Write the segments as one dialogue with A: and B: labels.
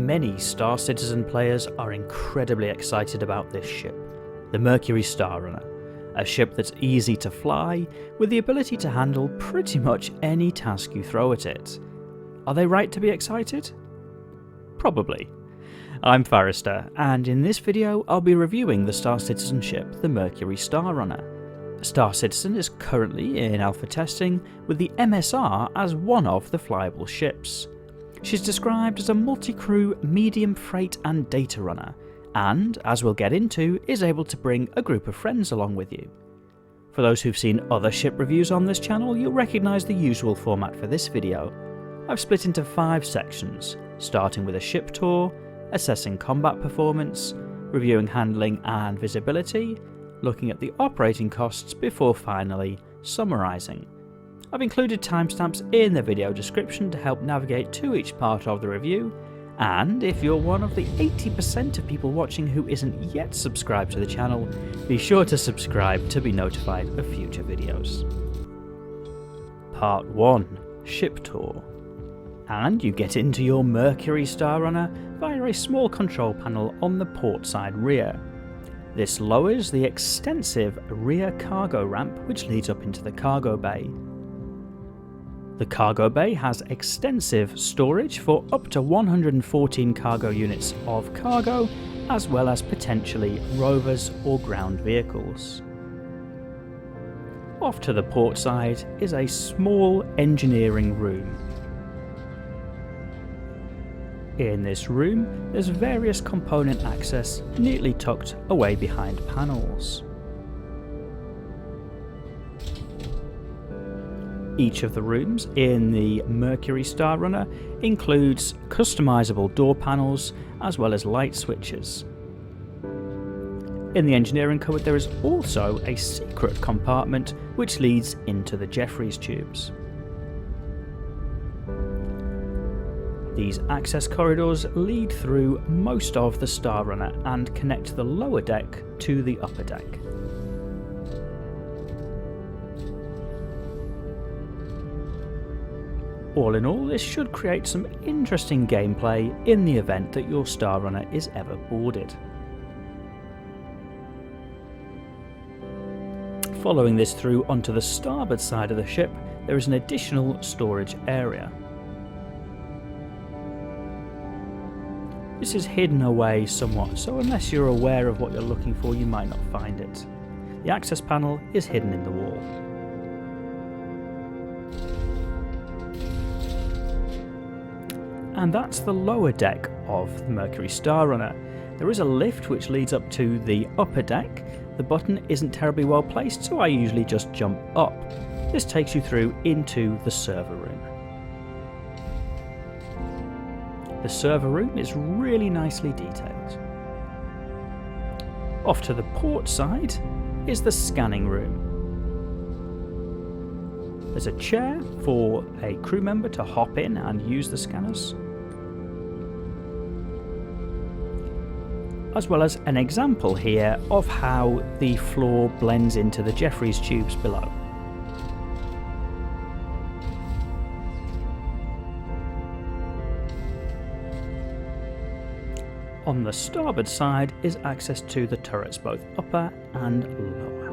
A: many Star Citizen players are incredibly excited about this ship, the Mercury Star Runner, a ship that's easy to fly with the ability to handle pretty much any task you throw at it. Are they right to be excited? Probably. I'm Forrester, and in this video I'll be reviewing the Star Citizen ship, the Mercury Star Runner. Star Citizen is currently in alpha testing with the MSR as one of the flyable ships. She's described as a multi-crew medium freight and data runner, and, as we'll get into, is able to bring a group of friends along with you. For those who've seen other ship reviews on this channel, you'll recognise the usual format for this video. I've split into 5 sections, starting with a ship tour, assessing combat performance, reviewing handling and visibility, looking at the operating costs before finally summarising. I've included timestamps in the video description to help navigate to each part of the review, and if you're one of the 80% of people watching who isn't yet subscribed to the channel, be sure to subscribe to be notified of future videos. Part 1. Ship Tour. And you get into your Mercury Star Runner via a small control panel on the portside rear. This lowers the extensive rear cargo ramp which leads up into the cargo bay. The cargo bay has extensive storage for up to 114 cargo units of cargo, as well as potentially rovers or ground vehicles. Off to the port side is a small engineering room. In this room, there's various component access neatly tucked away behind panels. Each of the rooms in the Mercury Star Runner includes customizable door panels as well as light switches. In the engineering cupboard there is also a secret compartment which leads into the Jefferies tubes. These access corridors lead through most of the Star Runner and connect the lower deck to the upper deck. All in all, this should create some interesting gameplay in the event that your Star Runner is ever boarded. Following this through onto the starboard side of the ship, there is an additional storage area. This is hidden away somewhat, so unless you're aware of what you're looking for, you might not find it. The access panel is hidden in the wall. And that's the lower deck of the Mercury Star Runner. There is a lift which leads up to the upper deck. The button isn't terribly well placed, so I usually just jump up. This takes you through into the server room. The server room is really nicely detailed. Off to the port side is the scanning room. There's a chair for a crew member to hop in and use the scanners, as well as an example here of how the floor blends into the Jefferies tubes below. On the starboard side is access to the turrets, both upper and lower.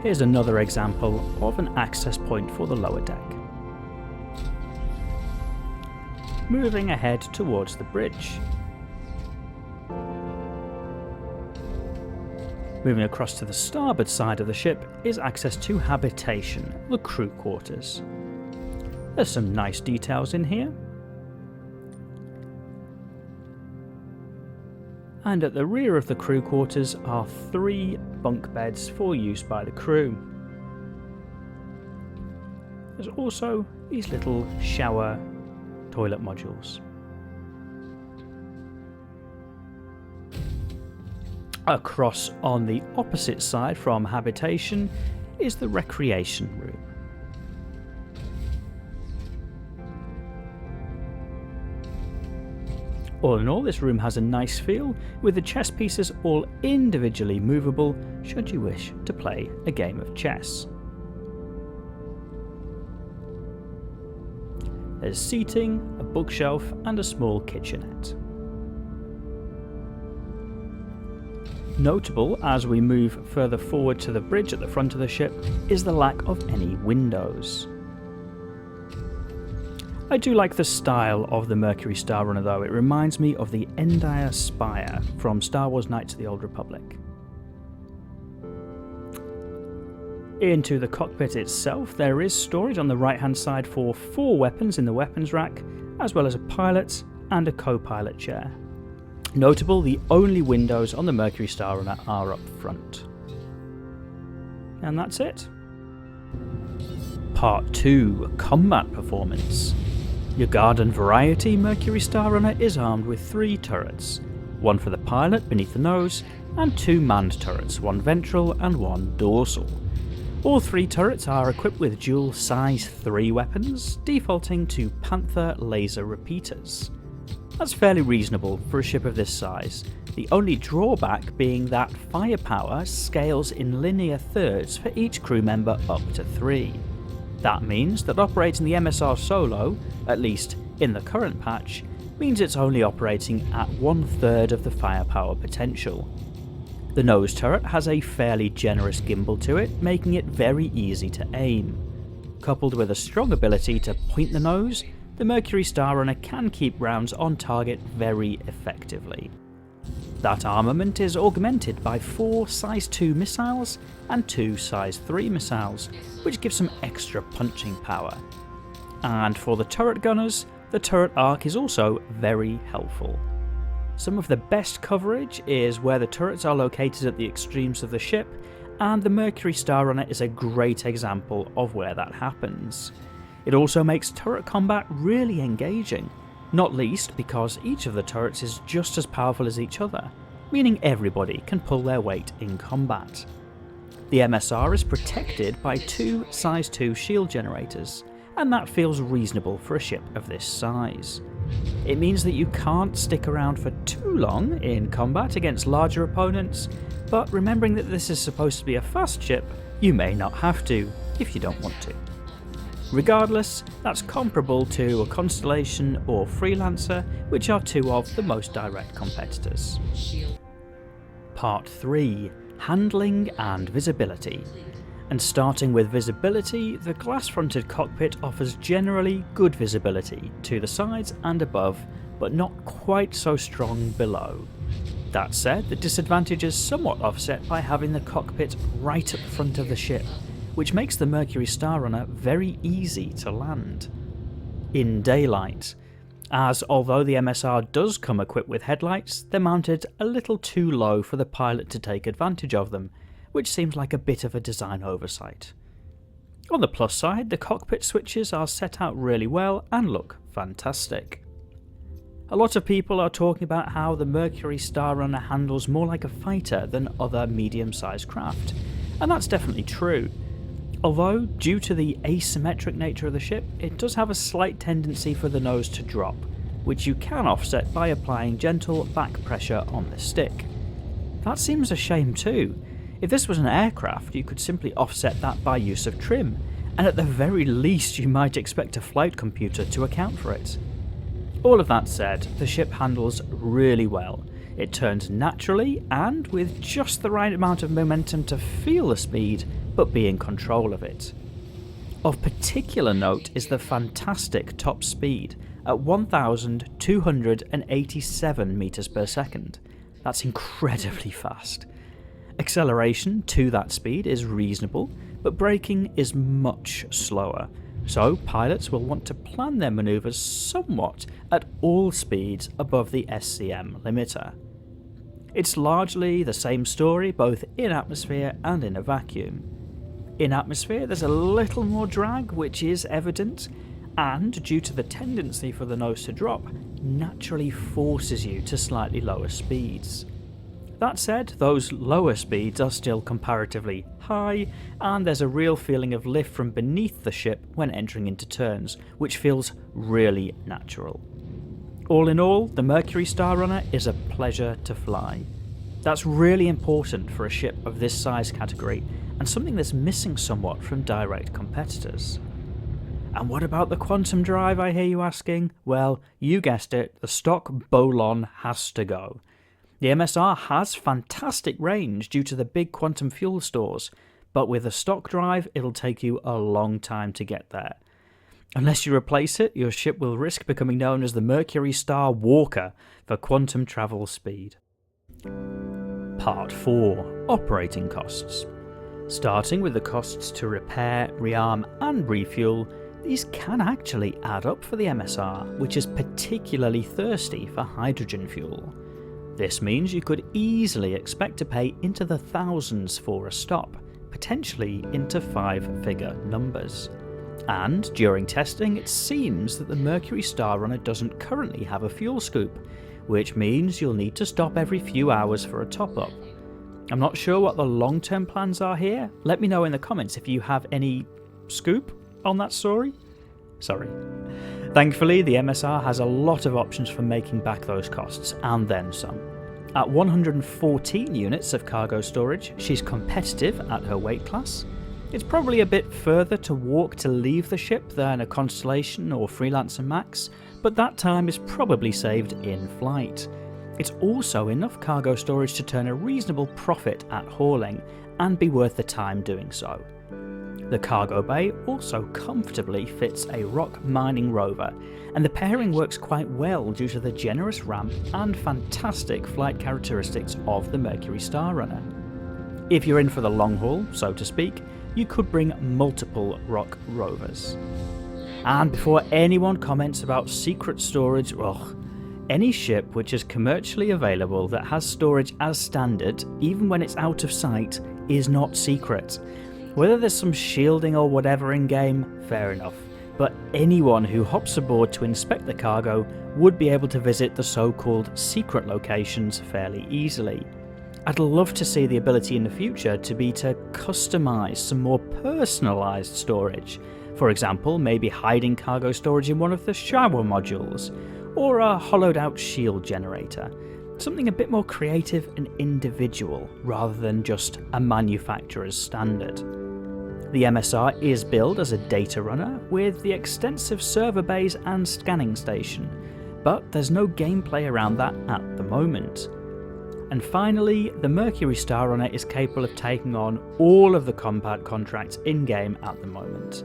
A: Here's another example of an access point for the lower deck. Moving ahead towards the bridge. Moving across to the starboard side of the ship is access to habitation, the crew quarters. There's some nice details in here. And at the rear of the crew quarters are 3 bunk beds for use by the crew. There's also these little shower toilet modules. Across on the opposite side from habitation is the recreation room. All in all, this room has a nice feel, with the chess pieces all individually movable should you wish to play a game of chess. There's seating, a bookshelf, and a small kitchenette. Notable as we move further forward to the bridge at the front of the ship is the lack of any windows. I do like the style of the Mercury Star Runner though. It reminds me of the Endier Spire from Star Wars Knights of the Old Republic. Into the cockpit itself, there is storage on the right hand side for 4 weapons in the weapons rack, as well as a pilot and a co-pilot chair. Notable, the only windows on the Mercury Star Runner are up front. And that's it. Part 2. Combat Performance. Your Garden Variety Mercury Star Runner is armed with 3 turrets, one for the pilot beneath the nose, and 2 manned turrets, one ventral and one dorsal. All 3 turrets are equipped with dual size 3 weapons, defaulting to Panther laser repeaters. That's fairly reasonable for a ship of this size, the only drawback being that firepower scales in linear thirds for each crew member up to 3. That means that operating the MSR solo, at least in the current patch, means it's only operating at 1/3 of the firepower potential. The nose turret has a fairly generous gimbal to it, making it very easy to aim. Coupled with a strong ability to point the nose, the Mercury Star Runner can keep rounds on target very effectively. That armament is augmented by 4 size 2 missiles and 2 size 3 missiles, which gives some extra punching power. And for the turret gunners, the turret arc is also very helpful. Some of the best coverage is where the turrets are located at the extremes of the ship, and the Mercury Star Runner is a great example of where that happens. It also makes turret combat really engaging, not least because each of the turrets is just as powerful as each other, meaning everybody can pull their weight in combat. The MSR is protected by 2 size 2 shield generators, and that feels reasonable for a ship of this size. It means that you can't stick around for too long in combat against larger opponents, but remembering that this is supposed to be a fast ship, you may not have to if you don't want to. Regardless, that's comparable to a Constellation or Freelancer, which are 2 of the most direct competitors. Part 3. Handling and Visibility. And starting with visibility, the glass-fronted cockpit offers generally good visibility to the sides and above, but not quite so strong below. That said, the disadvantage is somewhat offset by having the cockpit right at the front of the ship, which makes the Mercury Star Runner very easy to land. In daylight, as although the MSR does come equipped with headlights, they're mounted a little too low for the pilot to take advantage of them, which seems like a bit of a design oversight. On the plus side, the cockpit switches are set out really well and look fantastic. A lot of people are talking about how the Mercury Star Runner handles more like a fighter than other medium-sized craft, and that's definitely true. Although, due to the asymmetric nature of the ship, it does have a slight tendency for the nose to drop, which you can offset by applying gentle back pressure on the stick. That seems a shame too. If this was an aircraft, you could simply offset that by use of trim, and at the very least you might expect a flight computer to account for it. All of that said, the ship handles really well. It turns naturally and with just the right amount of momentum to feel the speed, but be in control of it. Of particular note is the fantastic top speed at 1,287 meters per second. That's incredibly fast. Acceleration to that speed is reasonable, but braking is much slower, so pilots will want to plan their maneuvers somewhat at all speeds above the SCM limiter. It's largely the same story both in atmosphere and in a vacuum. In atmosphere there's a little more drag, which is evident, and due to the tendency for the nose to drop, naturally forces you to slightly lower speeds. That said, those lower speeds are still comparatively high, and there's a real feeling of lift from beneath the ship when entering into turns, which feels really natural. All in all, the Mercury Star Runner is a pleasure to fly. That's really important for a ship of this size category, and something that's missing somewhat from direct competitors. And what about the quantum drive, I hear you asking? Well, you guessed it, the stock Bolon has to go. The MSR has fantastic range due to the big quantum fuel stores, but with a stock drive, it'll take you a long time to get there. Unless you replace it, your ship will risk becoming known as the Mercury Star Walker for quantum travel speed. Part 4. Operating costs. Starting with the costs to repair, rearm and refuel, these can actually add up for the MSR, which is particularly thirsty for hydrogen fuel. This means you could easily expect to pay into the thousands for a stop, potentially into 5-figure numbers. And during testing, it seems that the Mercury Star Runner doesn't currently have a fuel scoop, which means you'll need to stop every few hours for a top-up. I'm not sure what the long-term plans are here. Let me know in the comments if you have any scoop on that story. Sorry. Thankfully, the MSR has a lot of options for making back those costs, and then some. At 114 units of cargo storage, she's competitive at her weight class. It's probably a bit further to walk to leave the ship than a Constellation or Freelancer Max, but that time is probably saved in flight. It's also enough cargo storage to turn a reasonable profit at hauling, and be worth the time doing so. The cargo bay also comfortably fits a rock mining rover, and the pairing works quite well due to the generous ramp and fantastic flight characteristics of the Mercury Star Runner. If you're in for the long haul, so to speak, you could bring multiple rock rovers. And before anyone comments about secret storage, any ship which is commercially available that has storage as standard, even when it's out of sight, is not secret. Whether there's some shielding or whatever in game, fair enough, but anyone who hops aboard to inspect the cargo would be able to visit the so-called secret locations fairly easily. I'd love to see the ability in the future to customize some more personalized storage. For example, maybe hiding cargo storage in one of the shower modules, or a hollowed out shield generator. Something a bit more creative and individual, rather than just a manufacturer's standard. The MSR is billed as a data runner, with the extensive server bays and scanning station, but there's no gameplay around that at the moment. And finally, the Mercury Star Runner is capable of taking on all of the combat contracts in-game at the moment.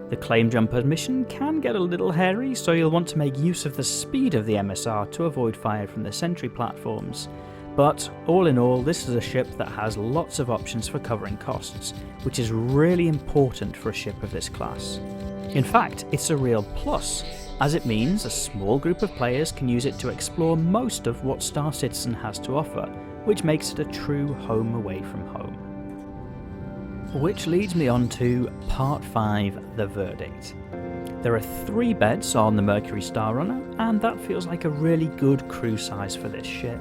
A: The Claim Jumper mission can get a little hairy, so you'll want to make use of the speed of the MSR to avoid fire from the sentry platforms. But all in all, this is a ship that has lots of options for covering costs, which is really important for a ship of this class. In fact, it's a real plus, as it means a small group of players can use it to explore most of what Star Citizen has to offer, which makes it a true home away from home. Which leads me on to Part 5, the verdict. There are 3 beds on the Mercury Star Runner, and that feels like a really good crew size for this ship.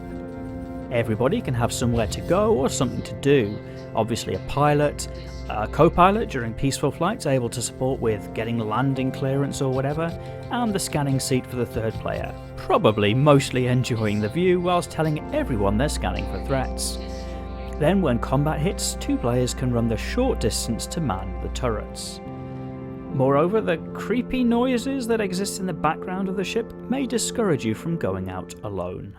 A: Everybody can have somewhere to go or something to do. Obviously a pilot, a co-pilot during peaceful flights able to support with getting landing clearance or whatever, and the scanning seat for the 3rd player, probably mostly enjoying the view whilst telling everyone they're scanning for threats. Then when combat hits, 2 players can run the short distance to man the turrets. Moreover, the creepy noises that exist in the background of the ship may discourage you from going out alone.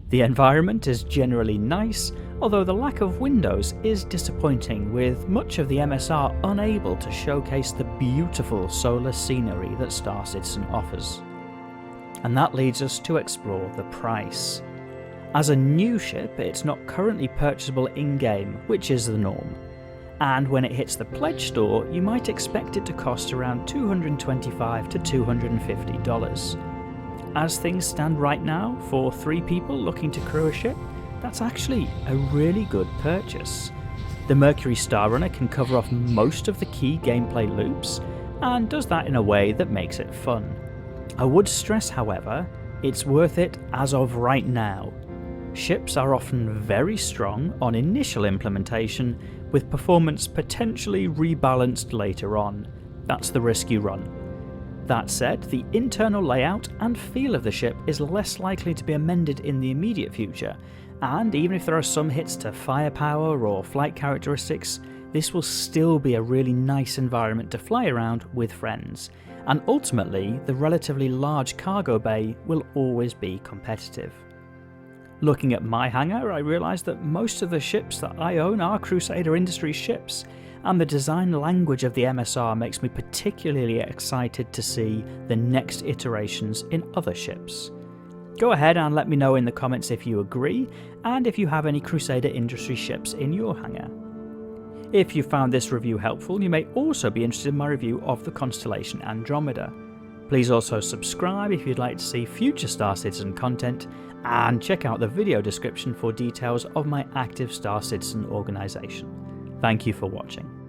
A: The environment is generally nice, although the lack of windows is disappointing, with much of the MSR unable to showcase the beautiful solar scenery that Star Citizen offers. And that leads us to explore the price. As a new ship, it's not currently purchasable in-game, which is the norm. And when it hits the pledge store, you might expect it to cost around $225 to $250. As things stand right now, for 3 people looking to crew a ship, that's actually a really good purchase. The Mercury Star Runner can cover off most of the key gameplay loops, and does that in a way that makes it fun. I would stress, however, it's worth it as of right now. Ships are often very strong on initial implementation, with performance potentially rebalanced later on. That's the risk you run. That said, the internal layout and feel of the ship is less likely to be amended in the immediate future, and even if there are some hits to firepower or flight characteristics, this will still be a really nice environment to fly around with friends, and ultimately the relatively large cargo bay will always be competitive. Looking at my hangar, I realised that most of the ships that I own are Crusader Industries ships, and the design language of the MSR makes me particularly excited to see the next iterations in other ships. Go ahead and let me know in the comments if you agree, and if you have any Crusader Industries ships in your hangar. If you found this review helpful, you may also be interested in my review of the constellation Andromeda. Please also subscribe if you'd like to see future Star Citizen content, and check out the video description for details of my active Star Citizen organisation. Thank you for watching.